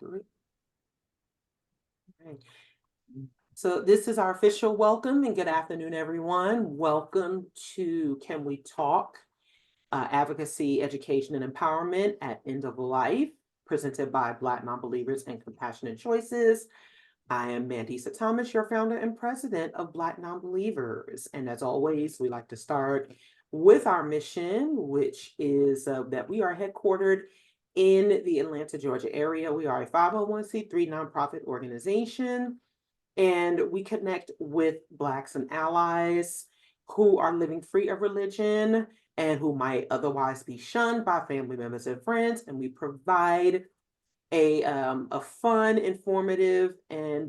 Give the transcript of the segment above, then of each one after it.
Three. Okay. So this is our official welcome and good afternoon, everyone. Welcome to Can We Talk? Advocacy, Education, and Empowerment at End of Life, presented by Black Nonbelievers and Compassionate Choices. I am Mandisa Thomas, your founder and president of Black Nonbelievers. And as always, we like to start with our mission, which is that we are headquartered in the Atlanta, Georgia area. We are a 501c3 nonprofit organization, and we connect with Blacks and allies who are living free of religion and who might otherwise be shunned by family members and friends. And we provide a fun, informative, and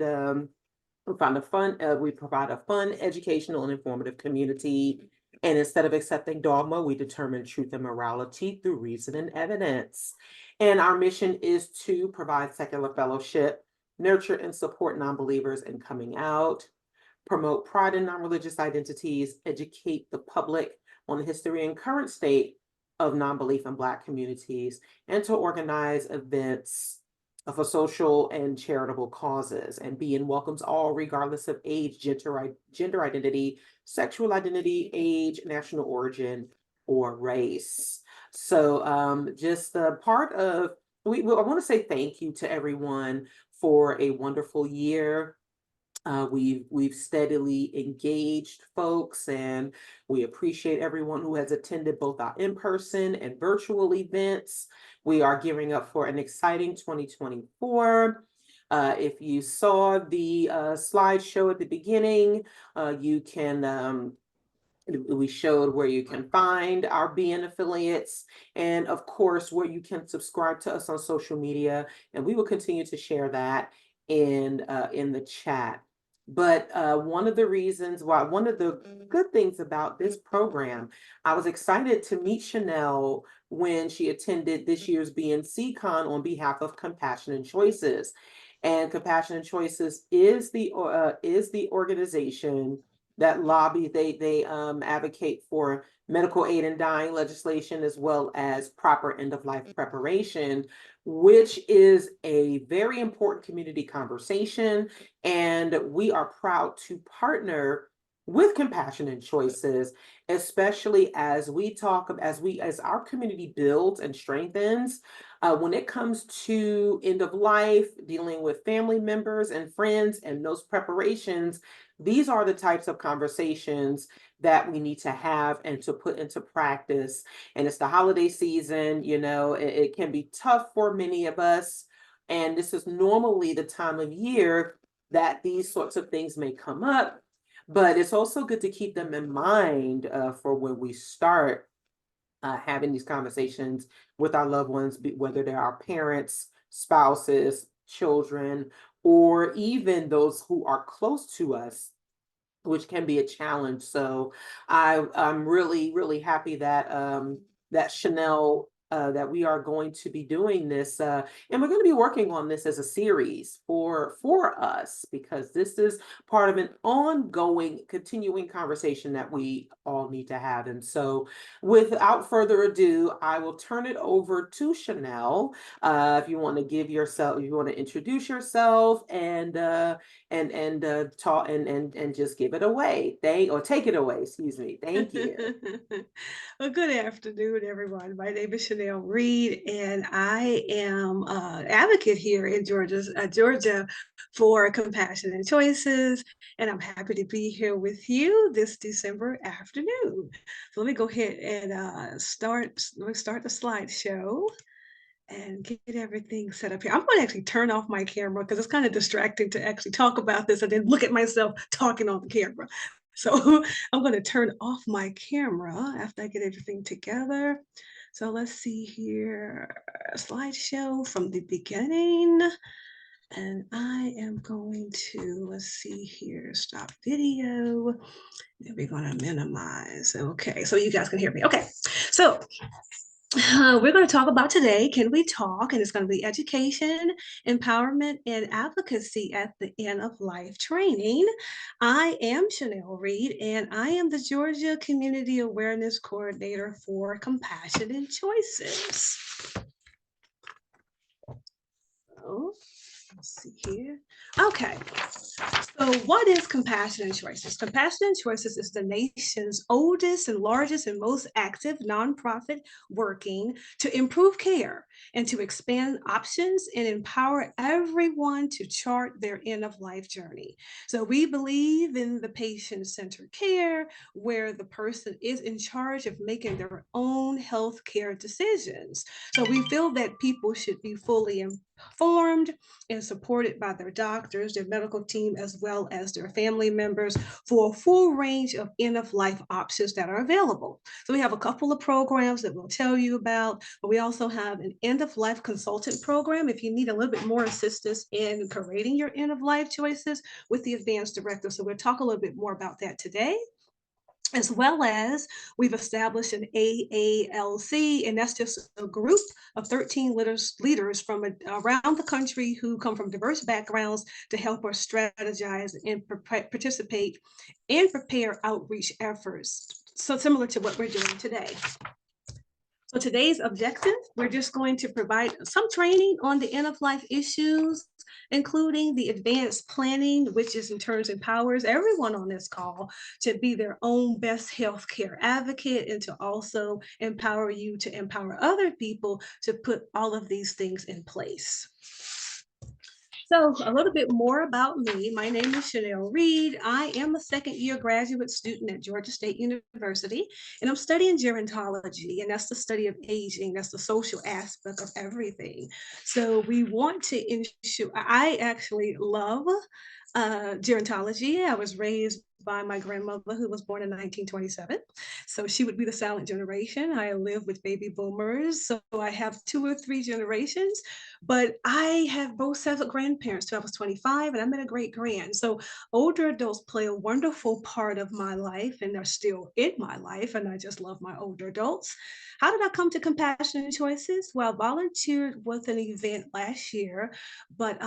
we provide a fun, educational, and informative community. And instead of accepting dogma, we determine truth and morality through reason and evidence. And our mission is to provide secular fellowship, nurture and support nonbelievers in coming out, promote pride in non-religious identities, educate the public on the history and current state of non-belief in Black communities, and to organize events for social and charitable causes. And BN welcomes all, regardless of age, gender identity, sexual identity, age, national origin, or race. So just a part of, I want to say thank you to everyone for a wonderful year. We've steadily engaged folks, and we appreciate everyone who has attended both our in-person and virtual events. We are gearing up for an exciting 2024. If you saw the slideshow at the beginning, we showed where you can find our BN affiliates, and of course, where you can subscribe to us on social media, and we will continue to share that in the chat. But one of the good things about this program, I was excited to meet Chanel when she attended this year's BNC Con on behalf of Compassionate Choices. And Compassionate Choices is the organization that they advocate for medical aid in dying legislation, as well as proper end-of-life preparation, which is a very important community conversation. And we are proud to partner with Compassionate Choices, especially as our community builds and strengthens. When it comes to end of life, dealing with family members and friends and those preparations, these are the types of conversations that we need to have and to put into practice. And it's the holiday season, it can be tough for many of us. And this is normally the time of year that these sorts of things may come up, but it's also good to keep them in mind for when we start having these conversations with our loved ones, whether they're our parents, spouses, children, or even those who are close to us, which can be a challenge. So I'm really, really happy that that Chanel, that we are going to be doing this, and we're going to be working on this as a series for us, because this is part of an ongoing, continuing conversation that we all need to have. And so, without further ado, I will turn it over to Chanel. If you want to introduce yourself and talk and just give it away. Take it away. Excuse me. Thank you. Well, good afternoon, everyone. My name is Reid, and I am an advocate here in Georgia for Compassionate Choices, and I'm happy to be here with you this December afternoon. So let me go ahead and start the slideshow and get everything set up here. I'm going to actually turn off my camera because it's kind of distracting to actually talk about this and then look at myself talking on the camera. So I'm going to turn off my camera after I get everything together. So let's see here, slideshow from the beginning. And I am going to, let's see here, stop video. Then we're going to minimize. Okay, so you guys can hear me. Okay, so we're going to talk about today, Can We Talk? And it's going to be education, empowerment, and advocacy at the end of life training. I am Reid, and I am the Georgia Community Awareness Coordinator for Compassionate Choices. So, Let's see here. Okay. So, what is Compassionate Choices? Compassionate Choices is the nation's oldest and largest and most active nonprofit working to improve care and to expand options and empower everyone to chart their end of life journey. So, we believe in the patient centered care where the person is in charge of making their own health care decisions. So, we feel that people should be fully informed and supported by their doctors, their medical team, as well as their family members for a full range of end of life options that are available. So, we have a couple of programs that we'll tell you about, but we also have an end of life consultant program if you need a little bit more assistance in creating your end of life choices with the advanced directive. So, we'll talk a little bit more about that today, as well as we've established an AALC, and that's just a group of 13 leaders from around the country who come from diverse backgrounds to help us strategize and participate and prepare outreach efforts. So similar to what we're doing today. So today's objective, we're just going to provide some training on the end of life issues, including the advanced planning, which is in turn empowers everyone on this call to be their own best healthcare advocate and to also empower you to empower other people to put all of these things in place. So a little bit more about me. My name is Reid. I am a second year graduate student at Georgia State University, and I'm studying gerontology, and that's the study of aging. That's the social aspect of everything. So we want to ensure, I actually love gerontology. I was raised by my grandmother who was born in 1927. So she would be the silent generation. I live with baby boomers. So I have 2 or 3 generations, but I have both sets of grandparents till I was 25 and I met a great grand. So older adults play a wonderful part of my life and they're still in my life. And I just love my older adults. How did I come to Compassionate Choices? Well, I volunteered with an event last year, but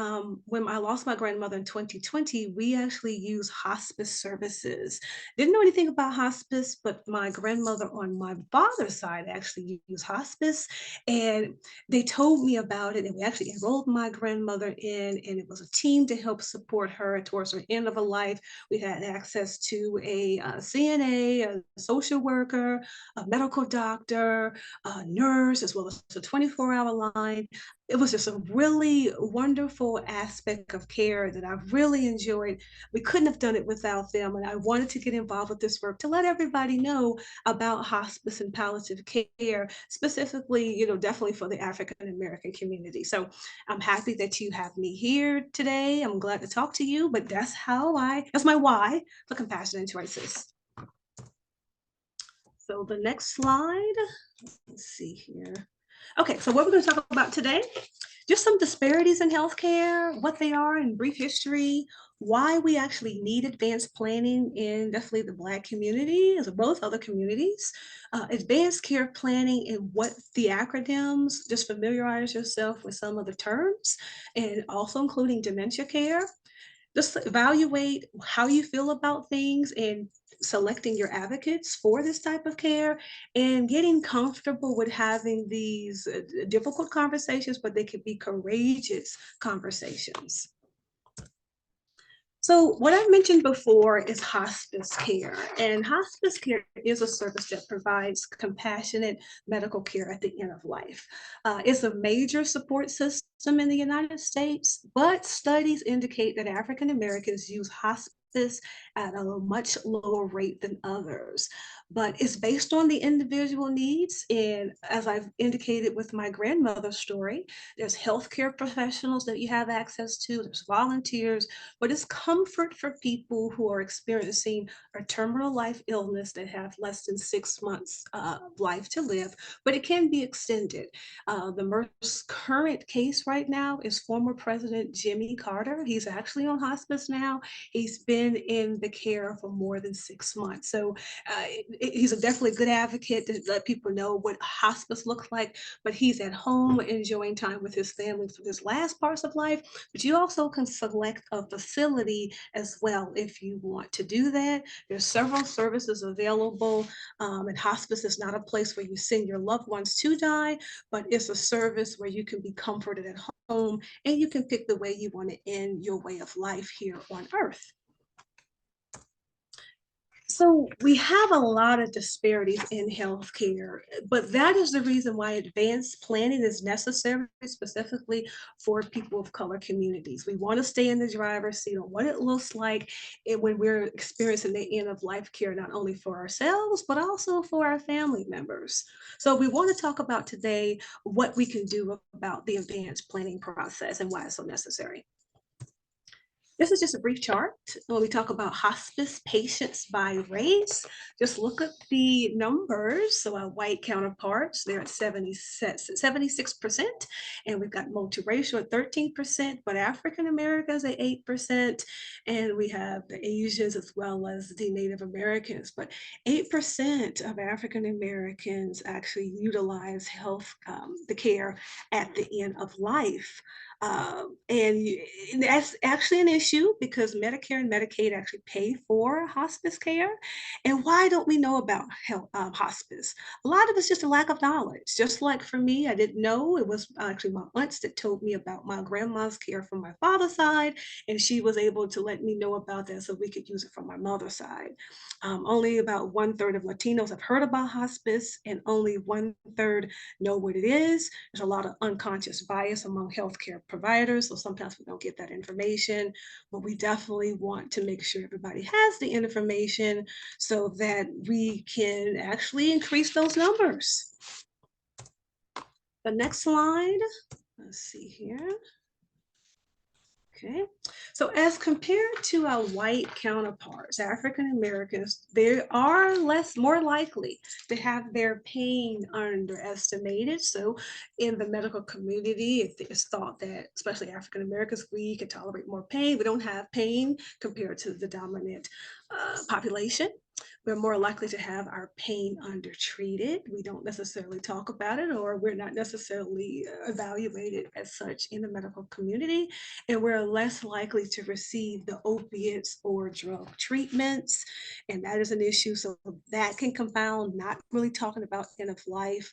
when I lost my grandmother in 2020, we actually used hospice services. Didn't know anything about hospice, but my grandmother on my father's side actually used hospice. And they told me about it, and we actually enrolled my grandmother in, and it was a team to help support her towards her end of a life. We had access to a CNA, a social worker, a medical doctor, a nurse, as well as a 24-hour line. It was just a really wonderful aspect of care that I really enjoyed. We couldn't have done it without them. And I wanted to get involved with this work to let everybody know about hospice and palliative care, specifically, definitely for the African American community. So I'm happy that you have me here today. I'm glad to talk to you, but that's my why for Compassionate Choices. So the next slide, let's see here. Okay, so what we're going to talk about today, just some disparities in healthcare, what they are in brief history, why we actually need advanced planning in definitely the Black community, as well as other communities, advanced care planning and what the acronyms, just familiarize yourself with some of the terms, and also including dementia care. Just evaluate how you feel about things and selecting your advocates for this type of care and getting comfortable with having these difficult conversations, but they could be courageous conversations. So what I mentioned before is hospice care, and hospice care is a service that provides compassionate medical care at the end of life. It's a major support system in the United States, but studies indicate that African Americans use hospice at a much lower rate than others. But it's based on the individual needs, and as I've indicated with my grandmother's story, there's healthcare professionals that you have access to, there's volunteers, but it's comfort for people who are experiencing a terminal life illness that have less than 6 months of life to live, but it can be extended. The most current case right now is former President Jimmy Carter. He's actually on hospice now. He's been been in the care for more than 6 months. So he's a definitely good advocate to let people know what hospice looks like, but he's at home enjoying time with his family for his last parts of life. But you also can select a facility as well if you want to do that. There's several services available, and hospice is not a place where you send your loved ones to die, but it's a service where you can be comforted at home and you can pick the way you want to end your way of life here on earth. So we have a lot of disparities in healthcare, but that is the reason why advanced planning is necessary, specifically for people of color communities. We want to stay in the driver's seat on what it looks like when we're experiencing the end of life care, not only for ourselves, but also for our family members. So we want to talk about today what we can do about the advanced planning process and why it's so necessary. This is just a brief chart when we talk about hospice patients by race. Just look at the numbers. So our white counterparts, they're at 76%, and we've got multiracial at 13%, but African Americans at 8%, and we have the Asians as well as the Native Americans. But 8% of African Americans actually utilize the care at the end of life. And that's actually an issue because Medicare and Medicaid actually pay for hospice care. And why don't we know about hospice? A lot of it's just a lack of knowledge. Just like for me, I didn't know. It was actually my aunts that told me about my grandma's care from my father's side, and she was able to let me know about that so we could use it from my mother's side. Only about 1/3 of Latinos have heard about hospice, and only 1/3 know what it is. There's a lot of unconscious bias among healthcare providers, so sometimes we don't get that information, but we definitely want to make sure everybody has the information so that we can actually increase those numbers. The next slide, let's see here. Okay, so as compared to our white counterparts, African Americans, they are more likely to have their pain underestimated. So in the medical community, it's thought that, especially African Americans, we can tolerate more pain. We don't have pain compared to the dominant population. We're more likely to have our pain undertreated. We don't necessarily talk about it, or we're not necessarily evaluated as such in the medical community. And we're less likely to receive the opiates or drug treatments. And that is an issue. So that can compound not really talking about end of life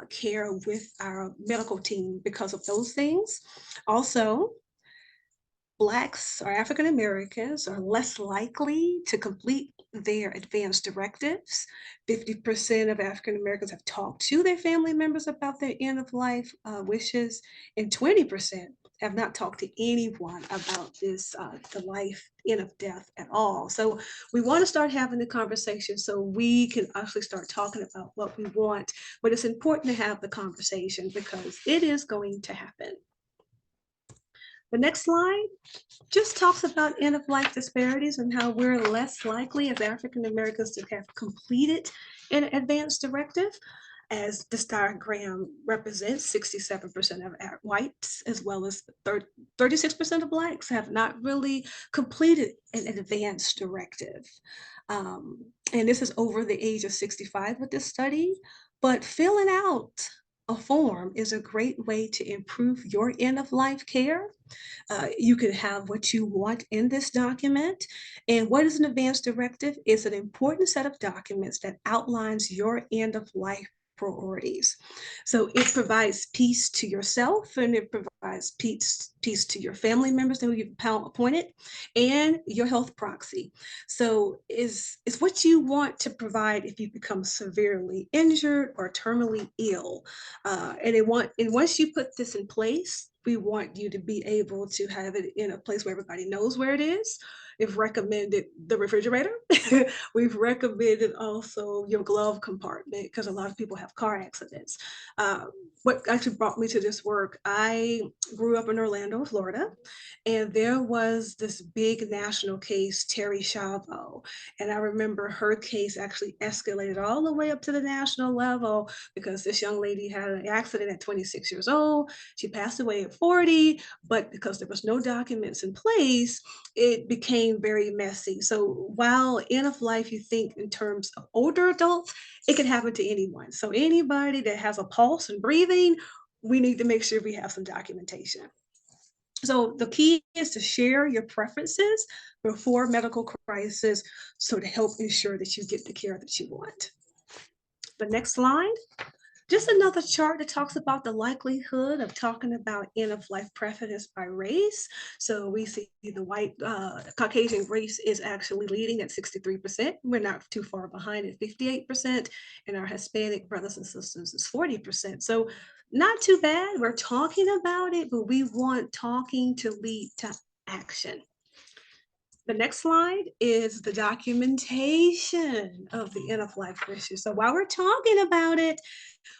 care with our medical team because of those things. Also, Blacks or African Americans are less likely to complete their advanced directives. 50% of African Americans have talked to their family members about their end of life wishes, and 20% have not talked to anyone about the life end of death at all. So we want to start having the conversation so we can actually start talking about what we want. But it's important to have the conversation because it is going to happen. The next slide just talks about end of life disparities and how we're less likely as African Americans to have completed an advanced directive. As this diagram represents, 67% of whites as well as 36% of Blacks have not really completed an advanced directive. And this is over the age of 65 with this study, but filling out a form is a great way to improve your end of life care. You can have what you want in this document. And what is an advanced directive? It's an important set of documents that outlines your end of life priorities. So it provides peace to yourself, and it provides peace to your family members that you've appointed, and your health proxy. So it's what you want to provide if you become severely injured or terminally ill. And once you put this in place, we want you to be able to have it in a place where everybody knows where it is. We've recommended the refrigerator. We've recommended also your glove compartment because a lot of people have car accidents. what actually brought me to this work, I grew up in Orlando, Florida, and there was this big national case, Terry Chavo. And I remember her case actually escalated all the way up to the national level because this young lady had an accident at 26 years old. She passed away at 40, but because there was no documents in place, it became very messy. So while end of life, you think in terms of older adults, it can happen to anyone. So anybody that has a pulse and breathing, we need to make sure we have some documentation. So the key is to share your preferences before medical crisis, so to help ensure that you get the care that you want. The next slide. Just another chart that talks about the likelihood of talking about end of life preference by race. So we see the white Caucasian race is actually leading at 63%. We're not too far behind at 58%. And our Hispanic brothers and sisters is 40%. So not too bad. We're talking about it, but we want talking to lead to action. The next slide is the documentation of the end of life issue. So while we're talking about it,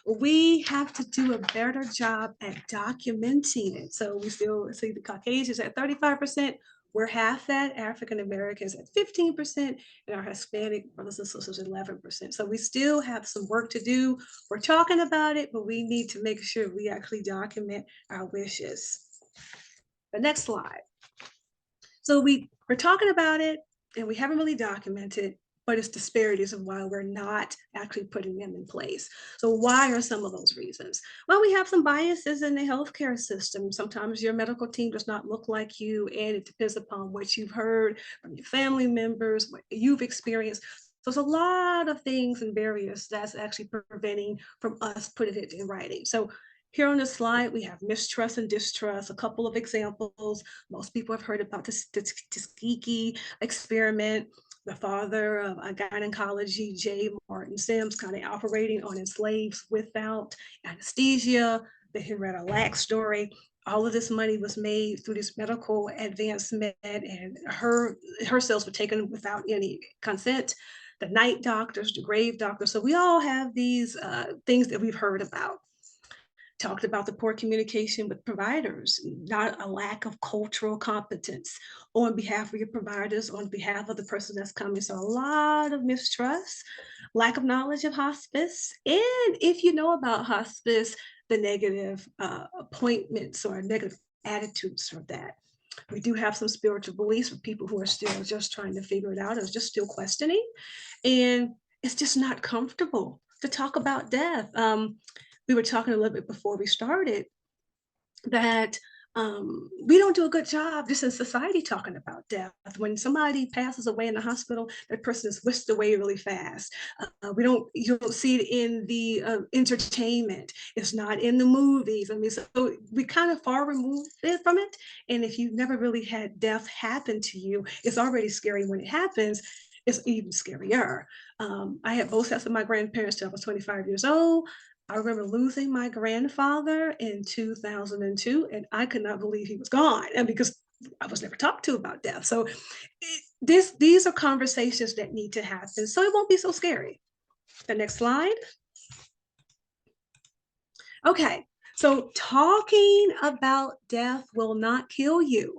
we have to do a better job at documenting it. So we still see the Caucasians at 35%. We're half that, African Americans at 15%, and our Hispanic brothers and sisters 11%. So we still have some work to do. We're talking about it, but we need to make sure we actually document our wishes. The next slide. So we're talking about it and we haven't really documented, but it's disparities of why we're not actually putting them in place. So why are some of those reasons? Well, we have some biases in the healthcare system. Sometimes your medical team does not look like you, and it depends upon what you've heard from your family members, what you've experienced. So there's a lot of things and barriers that's actually preventing from us putting it in writing. So here on the slide, we have mistrust and distrust, a couple of examples. Most people have heard about the Tuskegee experiment, the father of gynecology, J. Martin Sims, kind of operating on his slaves without anesthesia, the Henrietta Lacks story. All of this money was made through this medical advancement, and her cells were taken without any consent. The night doctors, the grave doctors. So we all have these things that we've heard about. Talked about the poor communication with providers, not a lack of cultural competence on behalf of your providers, on behalf of the person that's coming. So a lot of mistrust, lack of knowledge of hospice. And if you know about hospice, the negative appointments or negative attitudes for that. We do have some spiritual beliefs for people who are still just trying to figure it out or just still questioning. And it's just not comfortable to talk about death. We were talking a little bit before we started that we don't do a good job just in society talking about death. When somebody passes away in the hospital, that person is whisked away really fast. You don't see it in the entertainment. It's not in the movies. I mean, so we kind of far removed from it. And if you've never really had death happen to you, it's already scary when it happens. It's even scarier. I had both sets of my grandparents till I was 25 years old. I remember losing my grandfather in 2002, and I could not believe he was gone, and because I was never talked to about death. So these are conversations that need to happen, so it won't be so scary. The next slide. Okay, so talking about death will not kill you.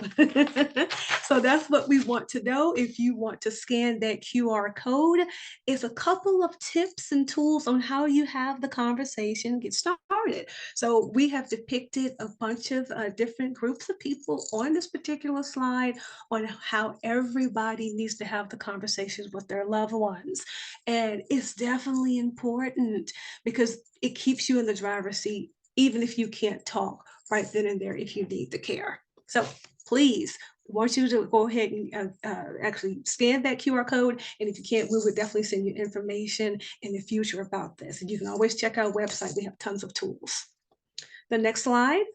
So that's what we want to know. If you want to scan that QR code, it's a couple of tips and tools on how you have the conversation get started. So we have depicted a bunch of different groups of people on this particular slide on how everybody needs to have the conversations with their loved ones. And it's definitely important because it keeps you in the driver's seat, even if you can't talk right then and there if you need the care. So please, I want you to go ahead and actually scan that QR code. And if you can't, we would definitely send you information in the future about this. And you can always check our website. We have tons of tools. The next slide.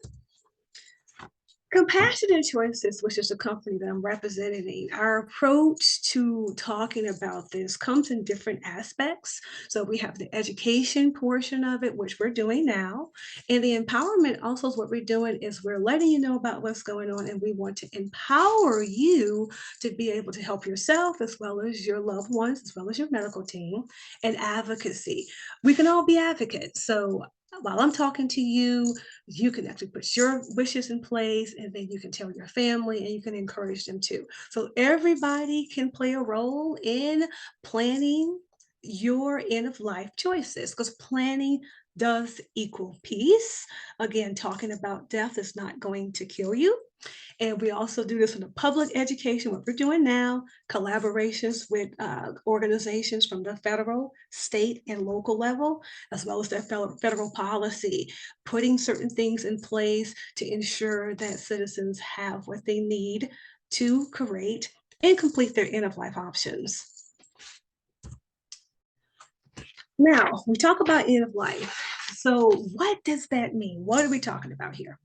Compassionate Choices, which is a company that I'm representing, our approach to talking about this comes in different aspects. So we have the education portion of it, which we're doing now. And the empowerment also is what we're doing is we're letting you know about what's going on, and we want to empower you to be able to help yourself as well as your loved ones, as well as your medical team. And advocacy. We can all be advocates. So while I'm talking to you, you can actually put your wishes in place, and then you can tell your family and you can encourage them too. So everybody can play a role in planning your end of life choices, because planning does equal peace. Again, talking about death is not going to kill you. And we also do this in the public education, what we're doing now, collaborations with organizations from the federal, state, and local level, as well as their federal policy, putting certain things in place to ensure that citizens have what they need to create and complete their end of life options. Now, we talk about end of life. So, what does that mean? What are we talking about here?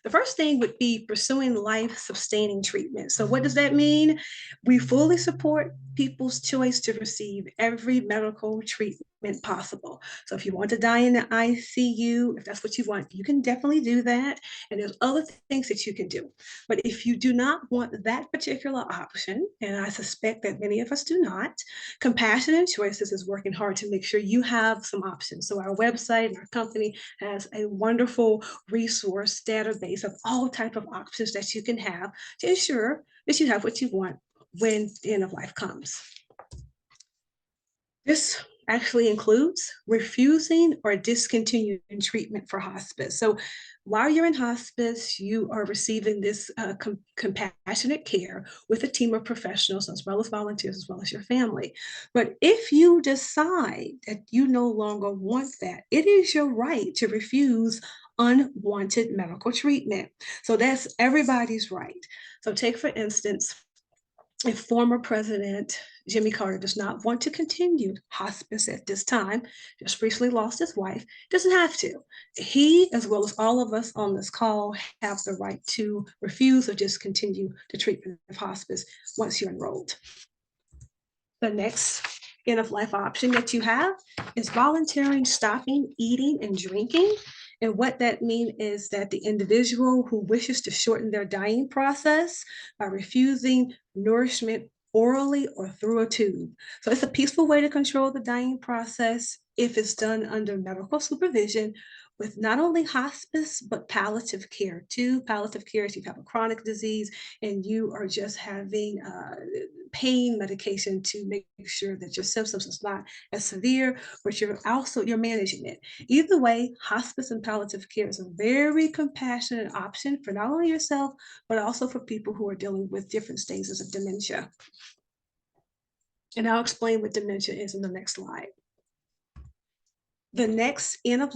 The first thing would be pursuing life sustaining treatment. So, what does that mean? We fully support people's choice to receive every medical treatment possible. So, if you want to die in the ICU, if that's what you want, you can definitely do that. And there's other things that you can do. But if you do not want that particular option, and I suspect that many of us do not, Compassion and Choices is working hard to make sure you have some options. So, our website and our company has a wonderful resource database of all type of options that you can have to ensure that you have what you want when the end of life comes. This actually includes refusing or discontinuing treatment for hospice. So while you're in hospice, you are receiving this compassionate care with a team of professionals, as well as volunteers, as well as your family. But if you decide that you no longer want that, it is your right to refuse unwanted medical treatment. So that's everybody's right. So take, for instance, if former President Jimmy Carter does not want to continue hospice at this time, just recently lost his wife, doesn't have to. He, as well as all of us on this call, have the right to refuse or discontinue the treatment of hospice once you're enrolled. The next end of life option that you have is volunteering stopping eating and drinking. And what that means is that the individual who wishes to shorten their dying process by refusing nourishment orally or through a tube. So it's a peaceful way to control the dying process if it's done under medical supervision with not only hospice, but palliative care too. Palliative care is you have a chronic disease and you are just having pain medication to make sure that your symptoms is not as severe, but you're managing it. Either way, hospice and palliative care is a very compassionate option for not only yourself, but also for people who are dealing with different stages of dementia. And I'll explain what dementia is in the next slide. The next end of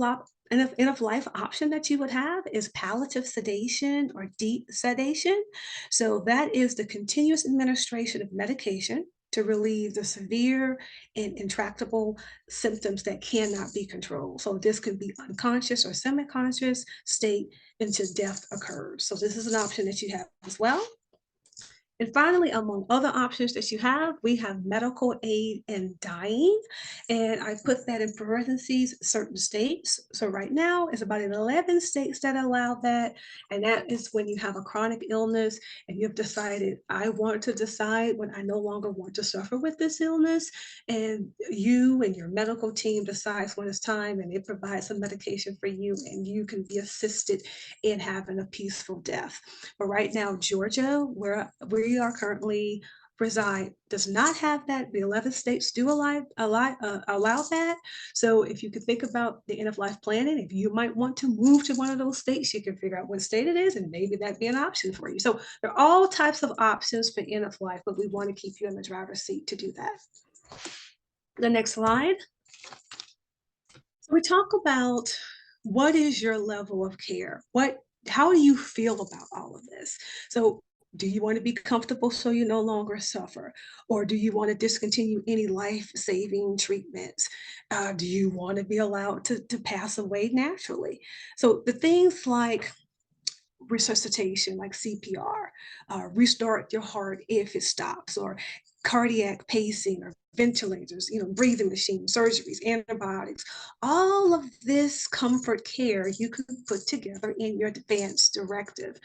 life option that you would have is palliative sedation or deep sedation. So that is the continuous administration of medication to relieve the severe and intractable symptoms that cannot be controlled. So this could be unconscious or semi-conscious state until death occurs. So this is an option that you have as well. And finally, among other options that you have, we have medical aid in dying. And I put that in parentheses, certain states. So right now, it's about 11 states that allow that. And that is when you have a chronic illness and you've decided, I want to decide when I no longer want to suffer with this illness. And you and your medical team decides when it's time and it provides some medication for you and you can be assisted in having a peaceful death. But right now, Georgia, where we are currently reside, does not have that. The 11 states do allow that. So if you could think about the end of life planning, if you might want to move to one of those states, you can figure out what state it is, and maybe that'd be an option for you. So there are all types of options for end of life, but we want to keep you in the driver's seat to do that. The next slide. So we talk about what is your level of care? How do you feel about all of this? So do you want to be comfortable so you no longer suffer? Or do you want to discontinue any life-saving treatments? Do you want to be allowed to pass away naturally? So the things like resuscitation, like CPR, restart your heart if it stops, or cardiac pacing, or ventilators, breathing machines, surgeries, antibiotics, all of this comfort care you can put together in your advance directive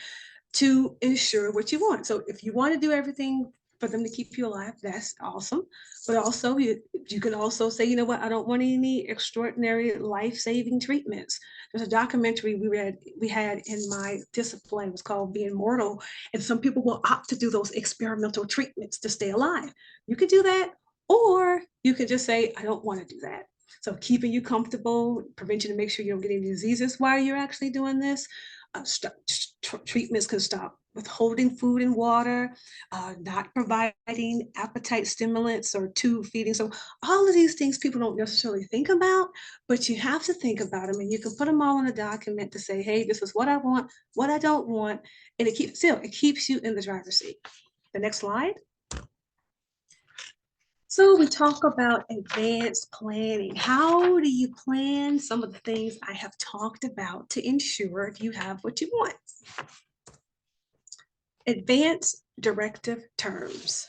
to ensure what you want. So if you want to do everything for them to keep you alive. That's awesome. But also, you can also say, you know what, I don't want any extraordinary life-saving treatments. There's a documentary we had in my discipline. It was called Being Mortal. And some people will opt to do those experimental treatments to stay alive. You could do that, or you could just say, I don't want to do that. So keeping you comfortable, prevent you to make sure you don't get any diseases while you're actually doing this. Treatments can stop withholding food and water, not providing appetite stimulants or tube feeding. So all of these things people don't necessarily think about, but you have to think about them, and you can put them all in a document to say, hey, this is what I want, what I don't want, and it keeps you in the driver's seat. The next slide. So we talk about advanced planning. How do you plan some of the things I have talked about to ensure you have what you want? Advanced directive terms.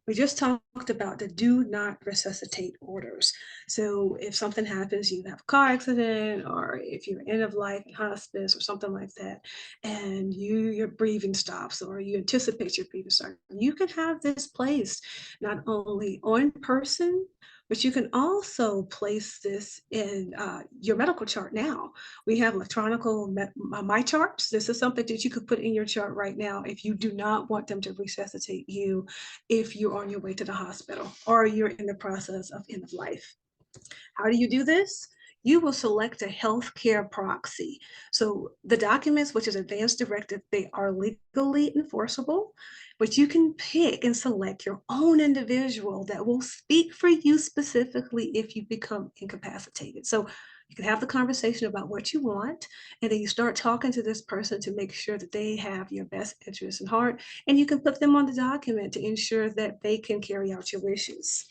We just talked about the do not resuscitate orders. So if something happens, you have a car accident, or if you're end of life in hospice or something like that, and your breathing stops, or you anticipate your breathing starting, you can have this placed not only on person, but you can also place this in your medical chart now. We have electronic my charts. This is something that you could put in your chart right now if you do not want them to resuscitate you, if you're on your way to the hospital or you're in the process of end of life. How do you do this? You will select a healthcare proxy. So the documents, which is advanced directive, they are legally enforceable, but you can pick and select your own individual that will speak for you specifically if you become incapacitated. So you can have the conversation about what you want, and then you start talking to this person to make sure that they have your best interest in heart, and you can put them on the document to ensure that they can carry out your wishes.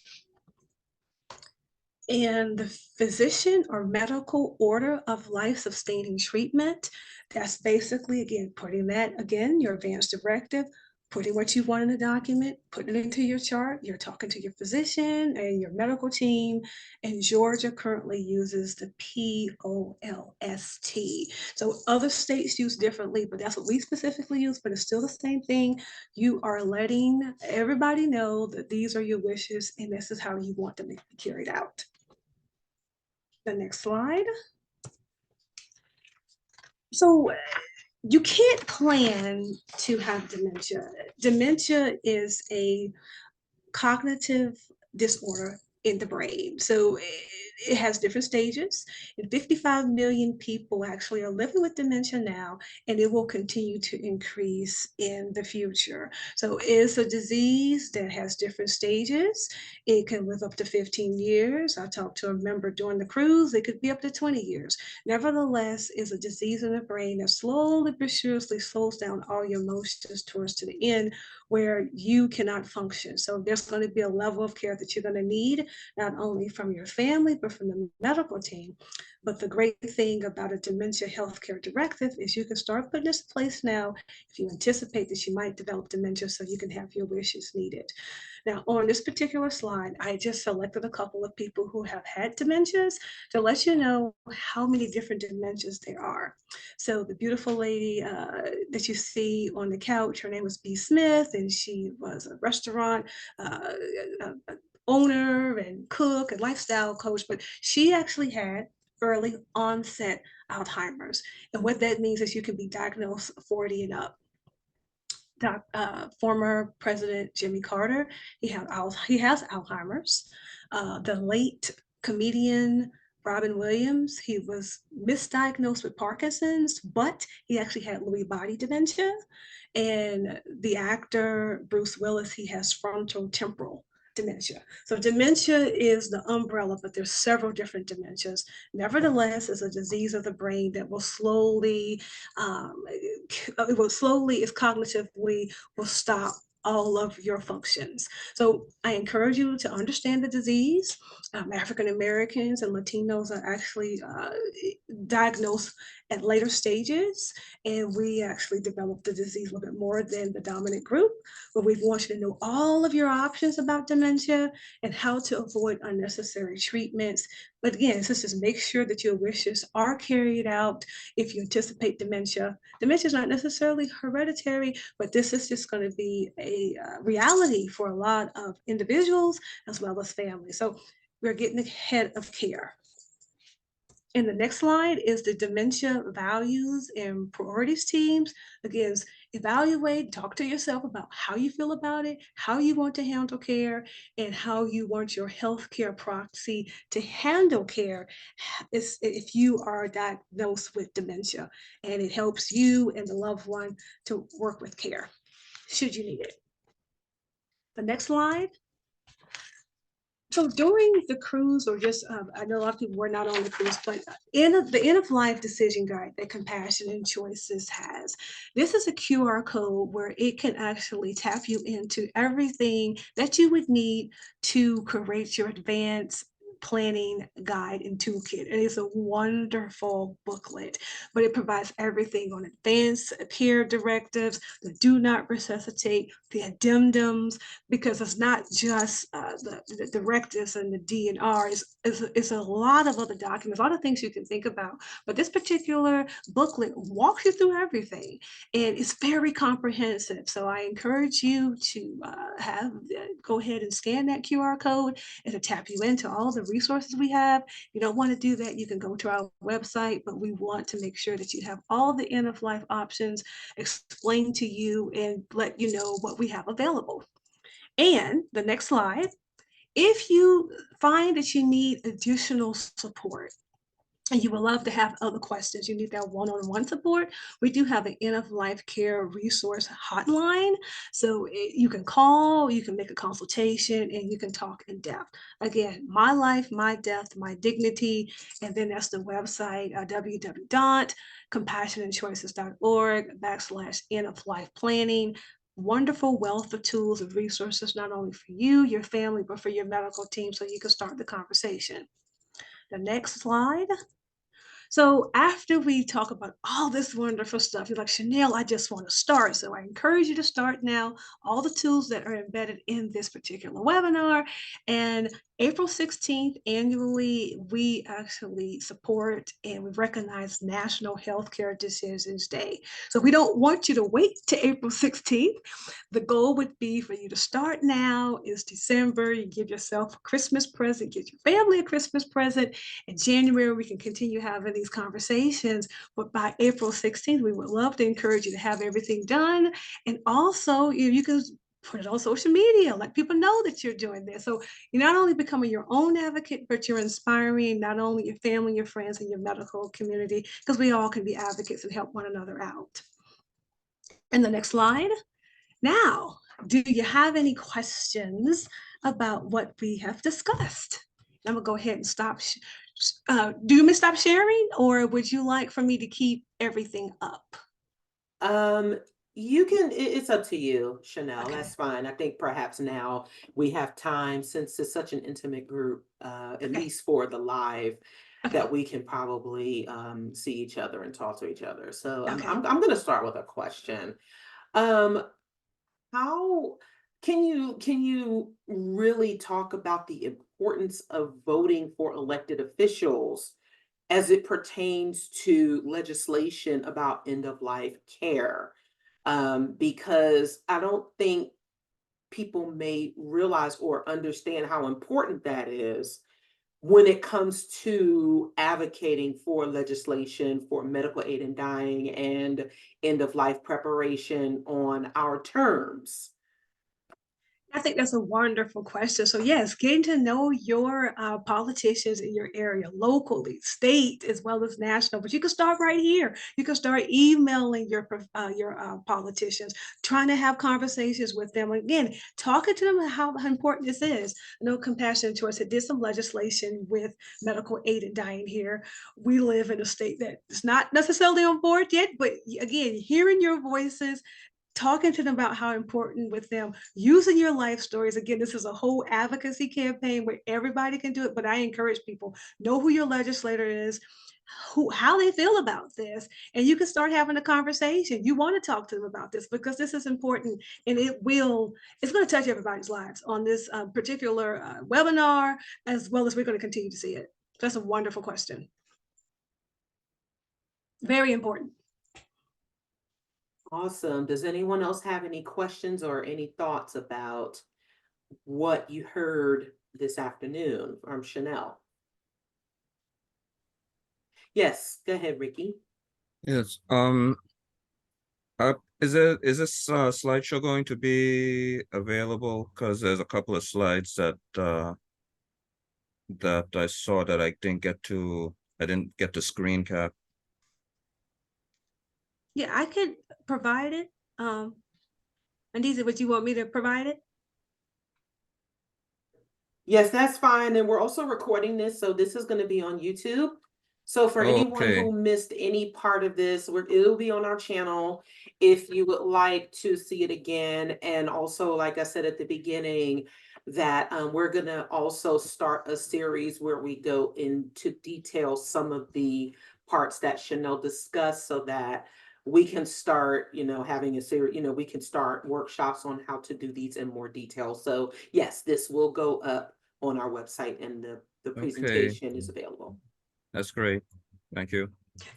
And the physician or medical order of life-sustaining treatment, that's basically, again, putting that, again, your advanced directive, putting what you want in the document, putting it into your chart. You're talking to your physician and your medical team, and Georgia currently uses the POLST. So other states use differently, but that's what we specifically use, but it's still the same thing. You are letting everybody know that these are your wishes and this is how you want them to be carried out. The next slide. So you can't plan to have dementia. Dementia is a cognitive disorder in the brain. So it has different stages, and 55 million people actually are living with dementia now, and it will continue to increase in the future. So it's a disease that has different stages. It can live up to 15 years. I talked to a member during the cruise, it could be up to 20 years. Nevertheless, it's a disease in the brain that slowly but surely slows down all your emotions towards to the end where you cannot function. So there's going to be a level of care that you're going to need, not only from your family, but from the medical team. But the great thing about a dementia healthcare directive is you can start putting this in place now if you anticipate that you might develop dementia, so you can have your wishes needed. Now, on this particular slide, I just selected a couple of people who have had dementias to let you know how many different dementias there are. So the beautiful lady that you see on the couch, her name was B. Smith, and she was a restaurant owner and cook and lifestyle coach, but she actually had early onset Alzheimer's. And what that means is you can be diagnosed 40 and up. Former President Jimmy Carter, he has Alzheimer's. The late comedian Robin Williams, he was misdiagnosed with Parkinson's, but he actually had Lewy body dementia. And the actor Bruce Willis, he has frontal temporal dementia. So dementia is the umbrella, but there's several different dementias. Nevertheless, it's a disease of the brain that will slowly, is cognitively will stop all of your functions. So I encourage you to understand the disease. African Americans and Latinos are actually diagnosed at later stages, and we actually develop the disease a little bit more than the dominant group. But we want you to know all of your options about dementia and how to avoid unnecessary treatments. But again, this is make sure that your wishes are carried out if you anticipate dementia. Dementia is not necessarily hereditary, but this is just going to be a reality for a lot of individuals as well as families. So we're getting ahead of care. And the next slide is the dementia values and priorities teams. Again, evaluate, talk to yourself about how you feel about it, how you want to handle care, and how you want your healthcare proxy to handle care if you are diagnosed with dementia. And it helps you and the loved one to work with care, should you need it. The next slide. So during the cruise, or just, I know a lot of people were not on the cruise, but the end of life decision guide that Compassion and Choices has, this is a QR code where it can actually tap you into everything that you would need to create your advanced planning guide and toolkit. It is a wonderful booklet, but it provides everything on advanced care directives, the do not resuscitate, the addendums, because it's not just the directives and the DNR. It's a lot of other documents, a lot of things you can think about. But this particular booklet walks you through everything, and it's very comprehensive. So I encourage you to go ahead and scan that QR code and to tap you into all the resources we have. If you don't want to do that, you can go to our website, but we want to make sure that you have all the end of life options explained to you and let you know what we have available. And the next slide, if you find that you need additional support, and you would love to have other questions, you need that one-on-one support, we do have an end of life care resource hotline. So you can call, you can make a consultation, and you can talk in depth. Again, My Life, My Death, My Dignity, and then that's the website, www.compassionandchoices.org/end of life planning. Wonderful wealth of tools and resources, not only for you, your family, but for your medical team, so you can start the conversation. The next slide. So after we talk about all this wonderful stuff, you're like, Chanel, I just want to start. So I encourage you to start now. All the tools that are embedded in this particular webinar. And April 16th, annually, we actually support and we recognize National Healthcare Decisions Day. So we don't want you to wait to April 16th. The goal would be for you to start now. It's December. You give yourself a Christmas present, give your family a Christmas present. In January, we can continue having these conversations. But by April 16th, we would love to encourage you to have everything done. And also, you can put it on social media, let people know that you're doing this. So you're not only becoming your own advocate, but you're inspiring not only your family, your friends, and your medical community, because we all can be advocates and help one another out. And the next slide. Now, do you have any questions about what we have discussed? I'm gonna go ahead and stop. Do you stop sharing, or would you like for me to keep everything up? You can, it's up to you, Chanel. Okay. That's fine. I think perhaps now we have time, since it's such an intimate group, at Okay. least for the live, Okay. that we can probably see each other and talk to each other. So Okay. I'm going to start with a question. Um, how can you really talk about the importance of voting for elected officials as it pertains to legislation about end of life care? Because I don't think people may realize or understand how important that is when it comes to advocating for legislation for medical aid in dying and end of life preparation on our terms. I think that's a wonderful question. So yes, getting to know your politicians in your area, locally, state, as well as national. But you can start right here. You can start emailing your politicians, trying to have conversations with them. Again, talking to them how important this is. I know Compassion Choice did some legislation with medical aid and dying here. We live in a state that is not necessarily on board yet, but again, hearing your voices, talking to them about how important with them, using your life stories. Again, this is a whole advocacy campaign where everybody can do it, but I encourage people, know who your legislator is, how they feel about this, and you can start having a conversation. You want to talk to them about this because this is important, and it's going to touch everybody's lives on this particular webinar, as well as we're going to continue to see it. That's a wonderful question. Very important. Awesome. Does anyone else have any questions or any thoughts about what you heard this afternoon from Chanel? Yes, go ahead, Ricky. Yes. Is this slideshow going to be available? Because there's a couple of slides that I saw that I didn't get to screen cap. Yeah, I could provide it. Anissa, would you want me to provide it? Yes, that's fine. And we're also recording this, so this is going to be on YouTube. So for anyone Okay. who missed any part of this, it'll be on our channel if you would like to see it again. And also, like I said at the beginning, that we're going to also start a series where we go into detail some of the parts that Chanel discussed, so that we can start, having a series, we can start workshops on how to do these in more detail. So yes, this will go up on our website, and the presentation is available. That's great. Thank you.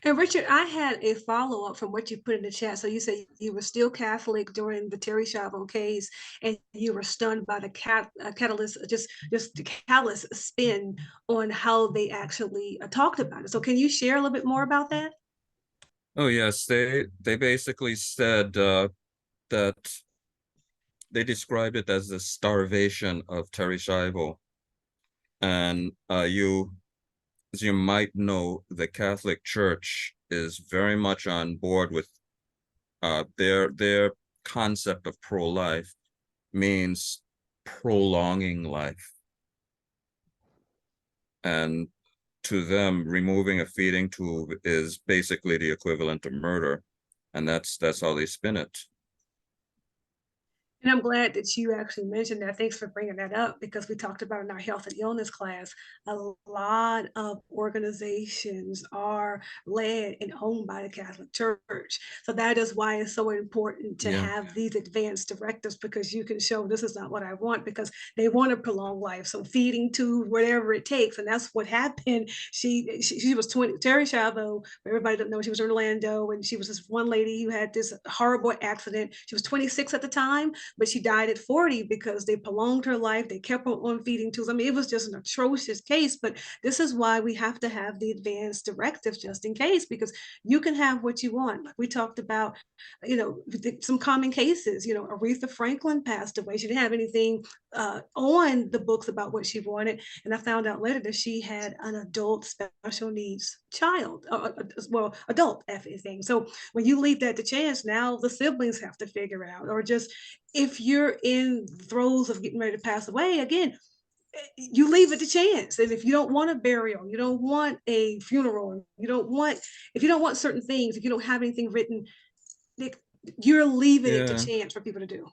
And Richard, I had a follow-up from what you put in the chat. So you said you were still Catholic during the Terry Schiavo case, and you were stunned by the catalyst, just the callous spin on how they actually talked about it. So can you share a little bit more about that? Oh yes, they basically said that they described it as the starvation of Terry Schiavo, and as you might know, the Catholic Church is very much on board with their concept of pro-life means prolonging life. And to them, removing a feeding tube is basically the equivalent of murder. And that's how they spin it. And I'm glad that you actually mentioned that. Thanks for bringing that up, because we talked about in our health and illness class, a lot of organizations are led and owned by the Catholic Church. So that is why it's so important to have these advanced directives, because you can show this is not what I want, because they want to prolong life. So feeding tube, whatever it takes. And that's what happened. She was 20, Terry Schiavo, everybody doesn't know, she was in Orlando, and she was this one lady who had this horrible accident. She was 26 at the time, but she died at 40 because they prolonged her life. They kept her on feeding tubes. I mean, it was just an atrocious case, but this is why we have to have the advanced directives just in case, because you can have what you want. Like we talked about, some common cases, Aretha Franklin passed away. She didn't have anything on the books about what she wanted. And I found out later that she had an adult special needs child, adult everything. So when you leave that to chance, now the siblings have to figure out, or just if you're in throes of getting ready to pass away, again, you leave it to chance. And if you don't want a burial, you don't want a funeral, if you don't want certain things, if you don't have anything written, you're leaving it to chance for people to do.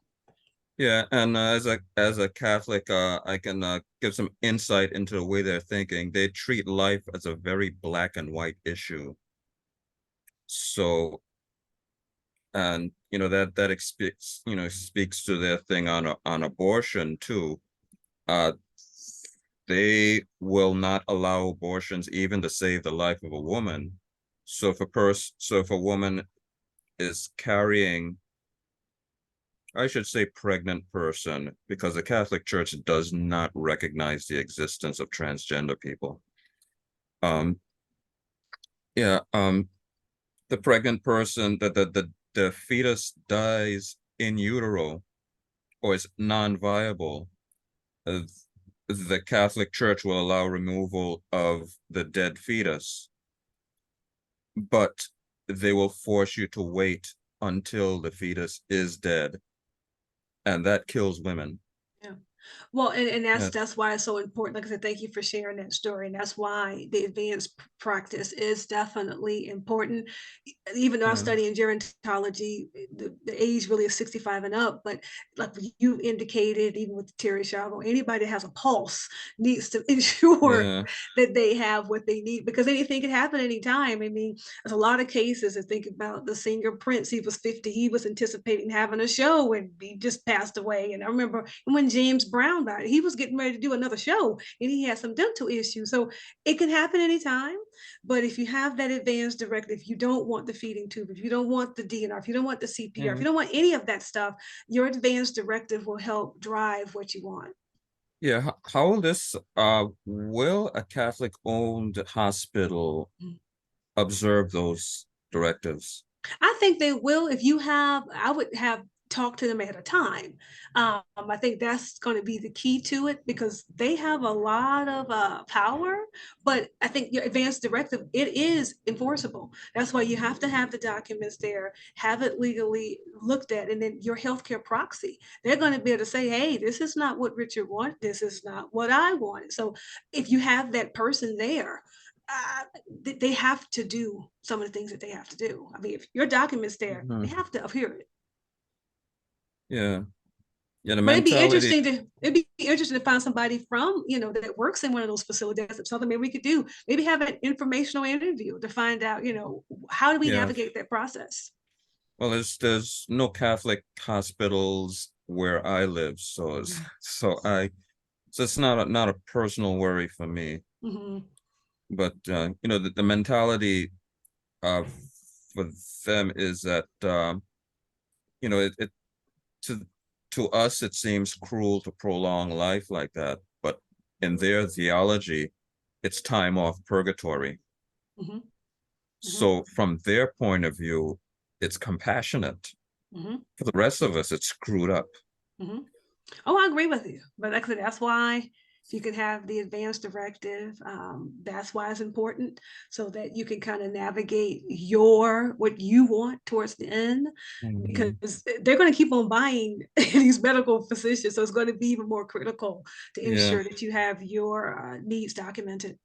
Yeah, and as a Catholic, I can give some insight into the way they're thinking. They treat life as a very black and white issue. So, and that speaks to their thing on abortion too. They will not allow abortions even to save the life of a woman. So if a woman is carrying, I should say pregnant person, because the Catholic Church does not recognize the existence of transgender people. The pregnant person, the fetus dies in utero or is non-viable, the Catholic Church will allow removal of the dead fetus, but they will force you to wait until the fetus is dead, and that kills women. Yeah. Well, and Yeah, that's why it's so important. Like I said, thank you for sharing that story. And that's why the advanced practice is definitely important. Even though I yeah, study in gerontology, the age really is 65 and up. But like you indicated, even with Terry Schiavo, anybody that has a pulse needs to ensure yeah, that they have what they need, because anything can happen anytime. I mean, there's a lot of cases. I think about the singer Prince. He was 50. He was anticipating having a show and he just passed away. And I remember when James Brown died, he was getting ready to do another show and he had some dental issues. So it can happen anytime. But if you have that advanced directive, if you don't want the feeding tube, if you don't want the DNR, if you don't want the CPR, if yeah. you don't want any of that stuff, your advanced directive will help drive what you want. Yeah, how will this, will a Catholic-owned hospital observe those directives? I think they will. If you have, I would have talked to them ahead of time. I think that's going to be the key to it, because they have a lot of power. But I think your advanced directive, it is enforceable. That's why you have to have the documents there, have it legally looked at, and then your healthcare proxy. They're going to be able to say, "Hey, this is not what Richard wanted. This is not what I wanted." So if you have that person there, they have to do some of the things that they have to do. I mean, if your documents there, they Mhm. have to appear it. Yeah, yeah, the But mentality, it'd be interesting to find somebody from, that works in one of those facilities. That's something maybe we could do. Maybe have an informational interview to find out, how do we yeah. navigate that process? Well, there's no Catholic hospitals where I live, Mhm. so it's not a personal worry for me. Mhm. But the mentality uh for them is that it to to us it seems cruel to prolong life like that, but in their theology, it's time off purgatory. Mhm. Mhm. So from their point of view, it's compassionate. Mhm. For the rest of us, it's screwed up. Mhm. Oh, I agree with you. But like I said, that's why you can have the advanced directive. That's why it's important, so that you can kind of navigate what you want towards the end, because Mhm. they're going to keep on buying these medical physicians. So it's going to be even more critical to Yeah. ensure that you have your needs documented.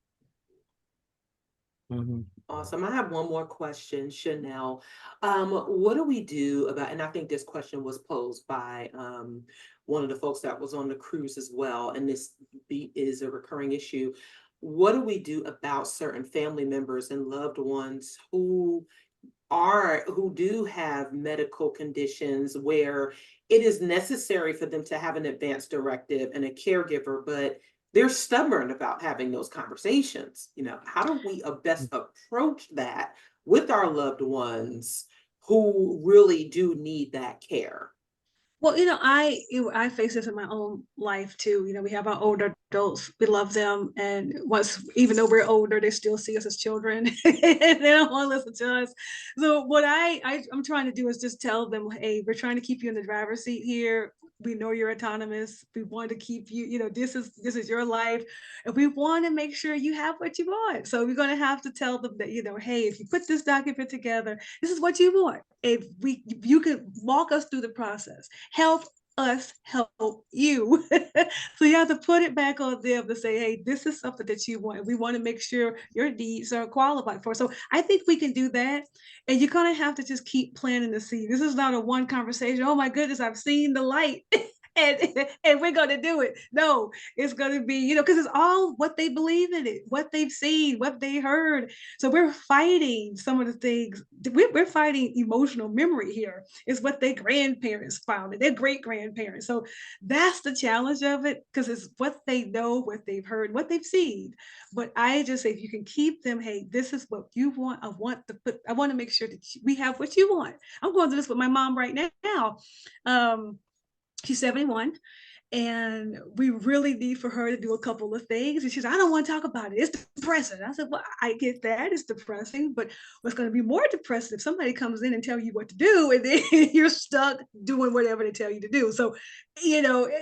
Mhm. Awesome. I have one more question, Chanel. What do we do about, and I think this question was posed by one of the folks that was on the cruise as well, and is a recurring issue. What do we do about certain family members and loved ones who do have medical conditions where it is necessary for them to have an advance directive and a caregiver, but they're stubborn about having those conversations? How do we best approach that with our loved ones who really do need that care? Well, I face this in my own life too. We have our older adults. We love them, and even though we're older, they still see us as children, and they don't want to listen to us. So what I'm trying to do is just tell them, hey, we're trying to keep you in the driver's seat here. We know you're autonomous. We want to keep you. This is your life, and we want to make sure you have what you want. So we're going to have to tell them that, hey, if you put this document together, this is what you want. If you could walk us through the process, help us help you. So you have to put it back on them to say, hey, this is something that you want. We want to make sure your needs are qualified for. So I think we can do that. And you're going to have to just keep planting the seed. This is not a one conversation. Oh my goodness, I've seen the light. And we're going to do it. No, it's going to be, because it's all what they believe in it, what they've seen, what they heard. So we're fighting some of the things. We're fighting emotional memory here. It's what their grandparents found, their great grandparents. So that's the challenge of it, because it's what they know, what they've heard, what they've seen. But I just say, if you can keep them, hey, this is what you want. I want to make sure that we have what you want. I'm going through this with my mom right now. She's 71, and we really need for her to do a couple of things. And she's, I don't want to talk about it. It's depressing. I said, well, I get that. It's depressing, but what's going to be more depressing if somebody comes in and tell you what to do, and then you're stuck doing whatever they tell you to do. So,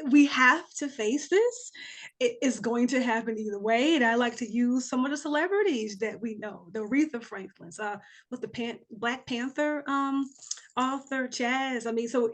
we have to face this. It is going to happen either way. And I like to use some of the celebrities that we know, the Aretha Franklins, with the Black Panther author, Chaz. I mean, so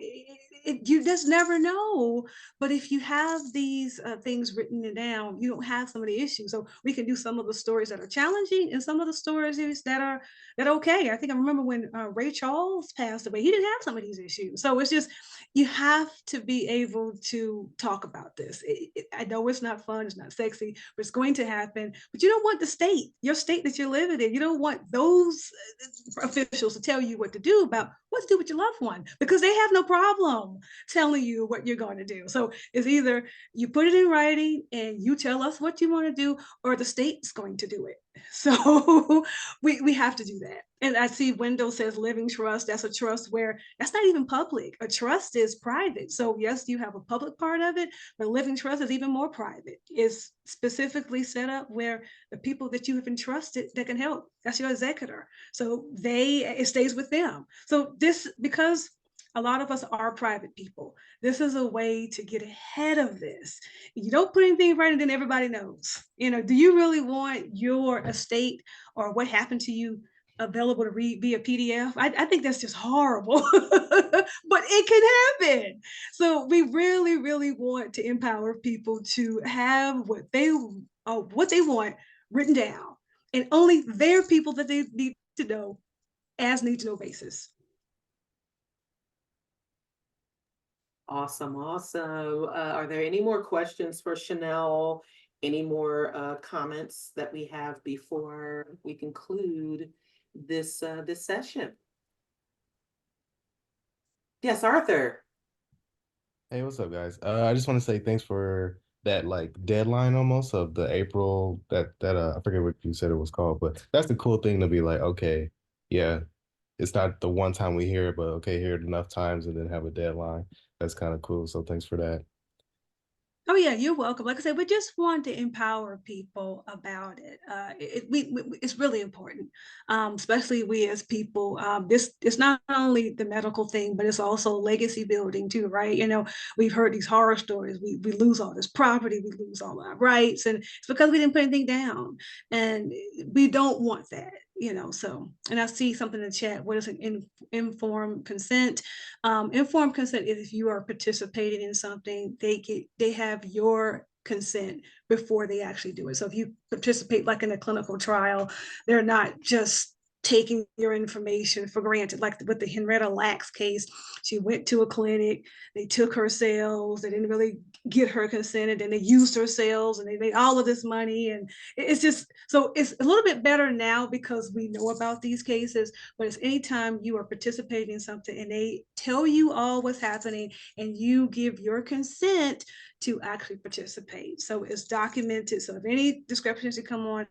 you just never know. But if you have these things written down, you don't have some of the issues. So we can do some of the stories that are challenging and some of the stories that are okay. I think I remember when Ray Charles passed away, he didn't have some of these issues. So it's just, you have to be able to talk about this. I know it's not fun, it's not sexy, but it's going to happen. But you don't want your state that you're living in, you don't want those officials to tell you what to do about what to do with your loved one, because they have no problem telling you what you're going to do. So it's either you put it in writing and you tell us what you want to do, or the state's going to do it. So we have to do that. And I see Wendell says living trust. That's a trust where that's not even public. A trust is private. So yes, you have a public part of it, but living trust is even more private. It's specifically set up where the people that you have entrusted that can help, that's your executor. So it stays with them. So this, because a lot of us are private people, this is a way to get ahead of this. You don't put anything right and then everybody knows. Do you really want your estate or what happened to you available to read via PDF? I think that's just horrible, but it can happen. So we really, really want to empower people to have what they want written down, and only their people that they need to know as need to know basis. Awesome, awesome. Are there any more questions for Chanel? Any more comments that we have before we conclude this session? Yes, Arthur. Hey, what's up, guys? I just want to say thanks for that like deadline almost of the April that I forget what you said it was called, but that's the cool thing to be like, okay, yeah, it's not the one time we hear it, but okay, hear it enough times and then have a deadline. That's kind of cool. So thanks for that. Oh yeah, you're welcome. Like I said, we just want to empower people about it. It's really important, especially we as people. This it's not only the medical thing, but it's also legacy building too, right? We've heard these horror stories. We lose all this property, we lose all our rights, and it's because we didn't put anything down, and we don't want that. So, and I see something in the chat. What is an informed consent? Informed consent is if you are participating in something, they have your consent before they actually do it. So if you participate like in a clinical trial, they're not just taking your information for granted. Like with the Henrietta Lacks case, she went to a clinic, they took her cells, they didn't really get her consent, and then they used her cells and they made all of this money. And it's just, so it's a little bit better now because we know about these cases, but it's anytime you are participating in something and they tell you all what's happening and you give your consent to actually participate. So it's documented. So if any discrepancies come on,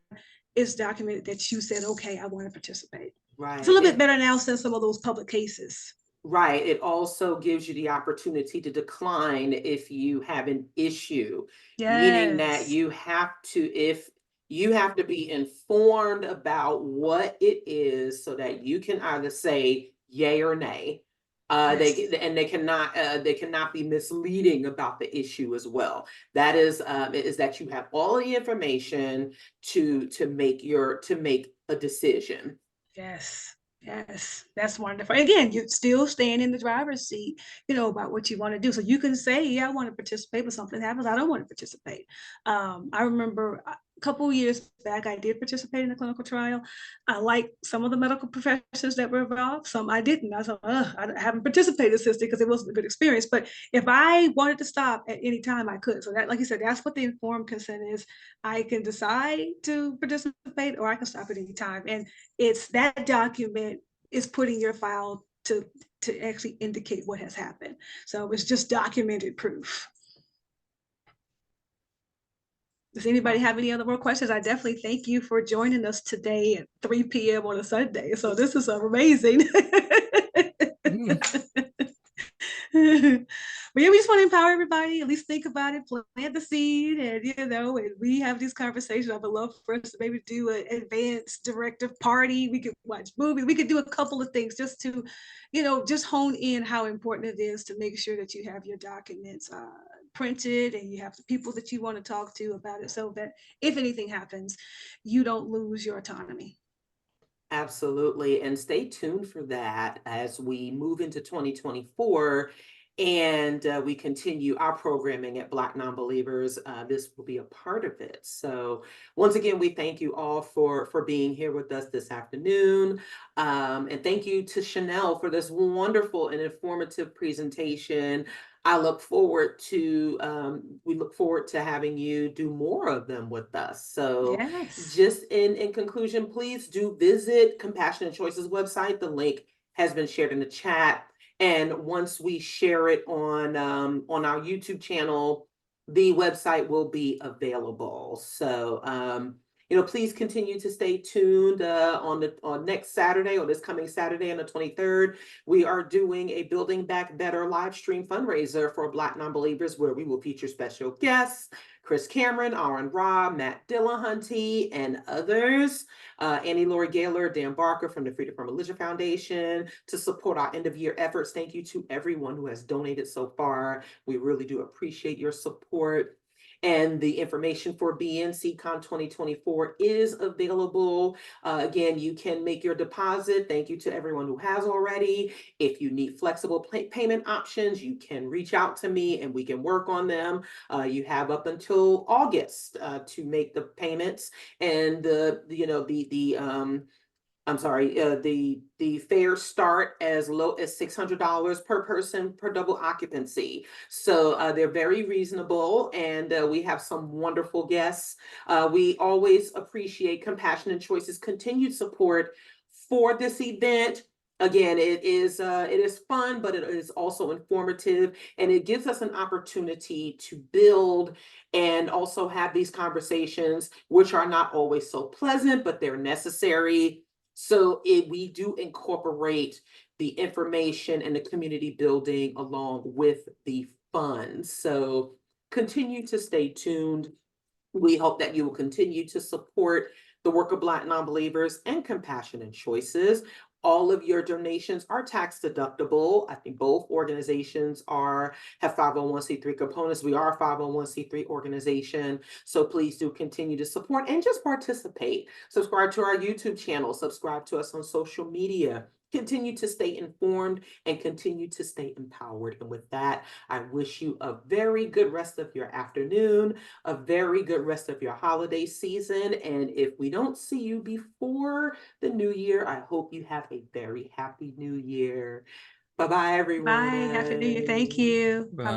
it's documented that you said, okay, I want to participate. Right. It's a little bit better now since some of those public cases. Right. It also gives you the opportunity to decline if you have an issue, meaning that you have to be informed about what it is so that you can either say yay or nay. They cannot be misleading about the issue as well. That is that you have all the information to make a decision. Yes, that's wonderful. Again, you still stand in the driver's seat, about what you want to do. So you can say, yeah, I want to participate, but something happens, I don't want to participate. I remember a couple of years back, I did participate in a clinical trial. I liked some of the medical professions that were involved, some I didn't. I thought, I haven't participated since because it wasn't a good experience. But if I wanted to stop at any time, I could. So that, like you said, that's what the informed consent is. I can decide to participate or I can stop at any time. And it's that document is putting your file to actually indicate what has happened. So it's just documented proof. Does anybody have any other more questions? I definitely thank you for joining us today at 3 p.m. on a Sunday. So this is amazing. But yeah, we just want to empower everybody, at least think about it, plant the seed, and and we have these conversations. I would love for us to maybe do an advanced directive party. We could watch movies, we could do a couple of things just to, just hone in how important it is to make sure that you have your documents printed and you have the people that you want to talk to about it so that if anything happens, you don't lose your autonomy. Absolutely. And stay tuned for that as we move into 2024 and we continue our programming at Black Nonbelievers, this will be a part of it. So once again, we thank you all for being here with us this afternoon. And thank you to Chanel for this wonderful and informative presentation. I look forward to, we look forward to having you do more of them with us. So Yes. just in conclusion, please do visit Compassionate Choices website. The link has been shared in the chat. And once we share it on our YouTube channel, the website will be available. So, please continue to stay tuned on next Saturday, or this coming Saturday on the 23rd. We are doing a Building Back Better live stream fundraiser for Black Nonbelievers, where we will feature special guests, Chris Cameron, Aron, Matt Dillahunty, and others. Laurie, Gaylor, Dan Barker from the Freedom from Religion Foundation to support our end of year efforts. Thank you to everyone who has donated so far. We really do appreciate your support. And the information for BNCCon 2024 is available. Again, you can make your deposit. Thank you to everyone who has already. If you need flexible payment options, you can reach out to me and we can work on them. You have up until August to make the payments, and the fares start as low as $600 per person per double occupancy. So they're very reasonable, and we have some wonderful guests. We always appreciate Compassionate Choices' continued support for this event. Again, it is fun, but it is also informative, and it gives us an opportunity to build and also have these conversations, which are not always so pleasant, but they're necessary. So we do incorporate the information and the community building along with the funds. So continue to stay tuned. We hope that you will continue to support the work of Black Nonbelievers and Compassionate Choices. All of your donations are tax deductible. I think both organizations have 501c3 components. We are a 501c3 organization. So please do continue to support and just participate. Subscribe to our YouTube channel. Subscribe to us on social media. Continue to stay informed and continue to stay empowered. And with that, I wish you a very good rest of your afternoon, a very good rest of your holiday season. And if we don't see you before the new year, I hope you have a very happy new year. Bye-bye, everyone. Bye. Happy New Year. Thank you. Bye. Bye-bye.